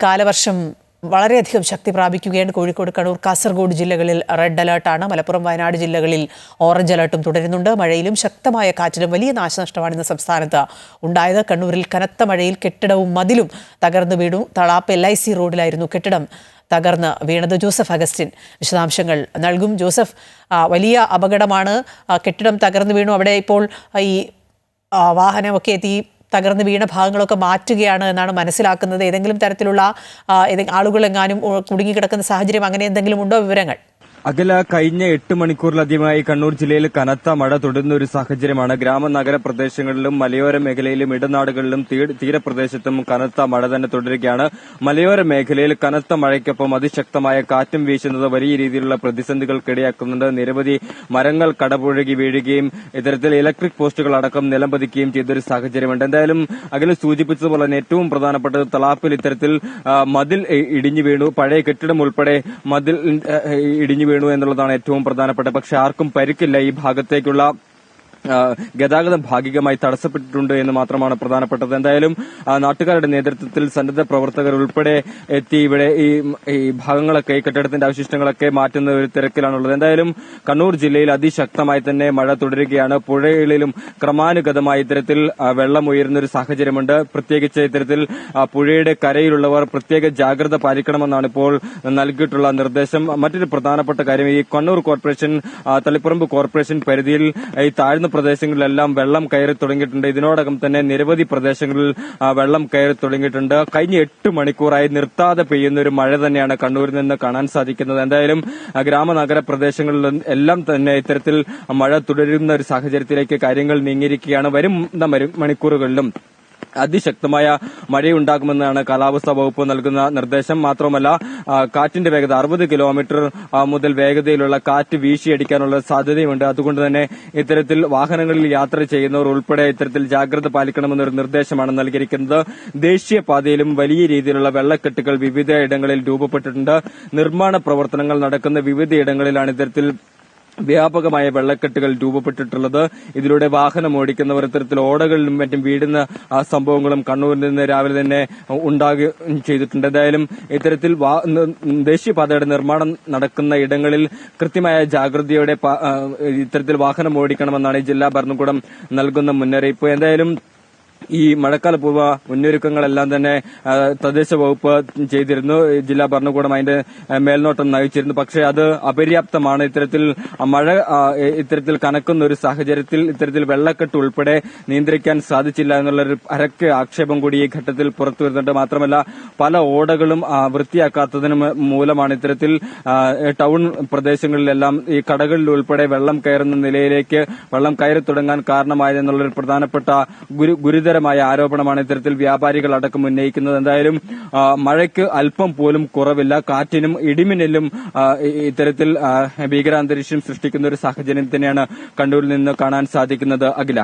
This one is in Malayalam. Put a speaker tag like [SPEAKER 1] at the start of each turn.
[SPEAKER 1] കാലവർഷം വളരെയധികം ശക്തി പ്രാപിക്കുകയാണ്. കോഴിക്കോട്, കണ്ണൂർ, കാസർഗോഡ് ജില്ലകളിൽ റെഡ് അലർട്ടാണ്. മലപ്പുറം, വയനാട് ജില്ലകളിൽ ഓറഞ്ച് അലർട്ടും തുടരുന്നുണ്ട്. മഴയിലും ശക്തമായ കാറ്റിലും വലിയ നാശനഷ്ടമാണ് ഇന്ന് സംസ്ഥാനത്ത് ഉണ്ടായത്. കണ്ണൂരിൽ കനത്ത മഴയിൽ കെട്ടിടവും മതിലും തകർന്നു വീണു. തളാപ്പ് LIC റോഡിലായിരുന്നു കെട്ടിടം തകർന്ന് വീണത്. ജോസഫ് അഗസ്റ്റിൻ വിശദാംശങ്ങൾ നൽകും. ജോസഫ്, വലിയ അപകടമാണ്. കെട്ടിടം തകർന്നു വീണു. അവിടെ ഇപ്പോൾ ഈ വാഹനമൊക്കെ എത്തി തകർന്ന് വീണ ഭാഗങ്ങളൊക്കെ മാറ്റുകയാണ് എന്നാണ് മനസ്സിലാക്കുന്നത്. ഏതെങ്കിലും തരത്തിലുള്ള ആളുകളെങ്ങാനും കുടുങ്ങിക്കിടക്കുന്ന സാഹചര്യം അങ്ങനെ എന്തെങ്കിലും ഉണ്ടോ? വിവരങ്ങൾ.
[SPEAKER 2] അകല കഴിഞ്ഞ 8 മണിക്കൂറിലധികമായി കണ്ണൂർ ജില്ലയിൽ കനത്ത മഴ തുടരുന്ന ഒരു സാഹചര്യമാണ്. ഗ്രാമനഗര പ്രദേശങ്ങളിലും മലയോര മേഖലയിലും ഇടനാടുകളിലും തീരപ്രദേശത്തും കനത്ത മഴ തന്നെ തുടരുകയാണ്. മലയോര മേഖലയിൽ കനത്ത മഴയ്ക്കൊപ്പം അതിശക്തമായ കാറ്റും വീശുന്നത് വലിയ രീതിയിലുള്ള പ്രതിസന്ധികൾക്കിടയാക്കുന്നുണ്ട്. നിരവധി മരങ്ങൾ കടപുഴകി വീഴുകയും ഇത്തരത്തിൽ ഇലക്ട്രിക് പോസ്റ്റുകൾ അടക്കം നിലംപതിക്കുകയും ചെയ്തൊരു സാഹചര്യമുണ്ട്. എന്തായാലും അകലെ സൂചിപ്പിച്ചതുപോലെ തന്നെ ഏറ്റവും പ്രധാനപ്പെട്ടത് തളാപ്പിൽ ഇത്തരത്തിൽ മതിൽ ഇടിഞ്ഞു വീണു. പഴയ കെട്ടിടം ഉൾപ്പെടെ മതിൽ ഇടിഞ്ഞു വീണു എന്നുള്ളതാണ് ഏറ്റവും പ്രധാനപ്പെട്ട. പക്ഷെ ആർക്കും പരിക്കില്ല. ഈ ഭാഗത്തേക്കുള്ള ഗതാഗതം ഭാഗികമായി തടസ്സപ്പെട്ടിട്ടുണ്ട് എന്ന് മാത്രമാണ് പ്രധാനപ്പെട്ടത്. എന്തായാലും നാട്ടുകാരുടെ നേതൃത്വത്തിൽ സന്നദ്ധ പ്രവർത്തകർ ഉൾപ്പെടെ എത്തി ഇവിടെ ഈ ഭാഗങ്ങളൊക്കെ, ഈ കെട്ടിടത്തിന്റെ അവശിഷ്ടങ്ങളൊക്കെ മാറ്റുന്ന ഒരു തിരക്കിലാണുള്ളത്. എന്തായാലും കണ്ണൂർ ജില്ലയിൽ അതിശക്തമായി തന്നെ മഴ തുടരുകയാണ്. പുഴകളിലും ക്രമാനുഗതമായി ഇത്തരത്തിൽ വെള്ളം ഉയരുന്ന ഒരു സാഹചര്യമുണ്ട്. പ്രത്യേകിച്ച് ഇത്തരത്തിൽ പുഴയുടെ കരയിലുള്ളവർ പ്രത്യേക ജാഗ്രത പാലിക്കണമെന്നാണ് ഇപ്പോൾ നൽകിയിട്ടുള്ള നിർദ്ദേശം. മറ്റൊരു പ്രധാനപ്പെട്ട കാര്യം, ഈ കണ്ണൂർ കോർപ്പറേഷൻ, തളിപ്പറമ്പ് കോർപ്പറേഷൻ പരിധിയിൽ ഈ താഴ്ന്ന പ്രദേശങ്ങളിലെല്ലാം വെള്ളം കയറി തുടങ്ങിയിട്ടുണ്ട്. ഇതിനോടകം തന്നെ നിരവധി പ്രദേശങ്ങളിൽ വെള്ളം കയറി തുടങ്ങിയിട്ടുണ്ട്. കഴിഞ്ഞ 8 മണിക്കൂറായി നിർത്താതെ പെയ്യുന്ന ഒരു മഴ തന്നെയാണ് കണ്ണൂരിൽ നിന്ന് കാണാൻ സാധിക്കുന്നത്. എന്തായാലും ഗ്രാമനഗര പ്രദേശങ്ങളിലും എല്ലാം തന്നെ ഇത്തരത്തിൽ മഴ തുടരുന്ന ഒരു സാഹചര്യത്തിലേക്ക് കാര്യങ്ങൾ നീങ്ങിയിരിക്കുകയാണ്. വരും മണിക്കൂറുകളിലും അതിശക്തമായ മഴയുണ്ടാകുമെന്നാണ് കാലാവസ്ഥാ വകുപ്പ് നൽകുന്ന നിർദ്ദേശം. മാത്രമല്ല, കാറ്റിന്റെ വേഗത 60 കിലോമീറ്റർ മുതൽ വേഗതയിലുള്ള കാറ്റ് വീശിയടിക്കാനുള്ള സാധ്യതയുണ്ട്. അതുകൊണ്ട് തന്നെ ഇത്തരത്തിൽ വാഹനങ്ങളിൽ യാത്ര ചെയ്യുന്നവർ ഉൾപ്പെടെ ഇത്തരത്തിൽ ജാഗ്രത പാലിക്കണമെന്നൊരു നിർദ്ദേശമാണ് നൽകിയിരിക്കുന്നത്. ദേശീയപാതയിലും വലിയ രീതിയിലുള്ള വെള്ളക്കെട്ടുകൾ വിവിധ ഇടങ്ങളിൽ രൂപപ്പെട്ടിട്ടുണ്ട്. നിർമ്മാണ പ്രവർത്തനങ്ങൾ നടക്കുന്ന വിവിധ ഇടങ്ങളിലാണ് ഇത്തരത്തിൽ വ്യാപകമായ വെള്ളക്കെട്ടുകൾ രൂപപ്പെട്ടിട്ടുള്ളത്. ഇതിലൂടെ വാഹനം ഓടിക്കുന്നവർ ഇത്തരത്തിൽ ഓടകളിലും മറ്റും വീടുന്ന സംഭവങ്ങളും കണ്ണൂരിൽ നിന്ന് രാവിലെ തന്നെ ഉണ്ടാകുകയും ചെയ്തിട്ടുണ്ട്. എന്തായാലും ഇത്തരത്തിൽ ദേശീയപാതയുടെ നിർമ്മാണം നടക്കുന്ന ഇടങ്ങളിൽ കൃത്യമായ ജാഗ്രതയോടെ ഇത്തരത്തിൽ വാഹനം ഓടിക്കണമെന്നാണ് ജില്ലാ ഭരണകൂടം നൽകുന്ന മുന്നറിയിപ്പ്. എന്തായാലും ഈ മഴക്കാലപൂർവ്വ മുന്നൊരുക്കങ്ങളെല്ലാം തന്നെ തദ്ദേശ വകുപ്പ് ചെയ്തിരുന്നു. ജില്ലാ ഭരണകൂടം അതിന്റെ മേൽനോട്ടം നയിച്ചിരുന്നു. പക്ഷേ അത് അപര്യാപ്തമാണ്. ഇത്തരത്തിൽ കനക്കുന്ന ഒരു സാഹചര്യത്തിൽ ഇത്തരത്തിൽ വെള്ളക്കെട്ട് ഉൾപ്പെടെ നിയന്ത്രിക്കാൻ സാധിച്ചില്ല എന്നുള്ളൊരു അരക്ക് ആക്ഷേപം കൂടി ഈ ഘട്ടത്തിൽ പുറത്തു വരുന്നുണ്ട്. മാത്രമല്ല, പല ഓടകളും വൃത്തിയാക്കാത്തതിന് മൂലമാണ് ഇത്തരത്തിൽ ടൗൺ പ്രദേശങ്ങളിലെല്ലാം ഈ കടകളിൽ ഉൾപ്പെടെ വെള്ളം കയറുന്ന നിലയിലേക്ക് വെള്ളം കയറി തുടങ്ങാൻ കാരണമായതെന്നുള്ളൊരു പ്രധാനപ്പെട്ട ഗുരുതരമായ ആരോപണമാണ് ഇത്തരത്തിൽ വ്യാപാരികൾ അടക്കം ഉന്നയിക്കുന്നത്. എന്തായാലും മഴയ്ക്ക് അല്പം പോലും കുറവില്ല. കാറ്റിനും ഇടിമിന്നലും ഇത്തരത്തിൽ ഭീകരാന്തരീക്ഷം സൃഷ്ടിക്കുന്ന ഒരു സാഹചര്യം തന്നെയാണ് കണ്ണൂരിൽ നിന്ന് കാണാൻ സാധിക്കുന്നത്. അഖില.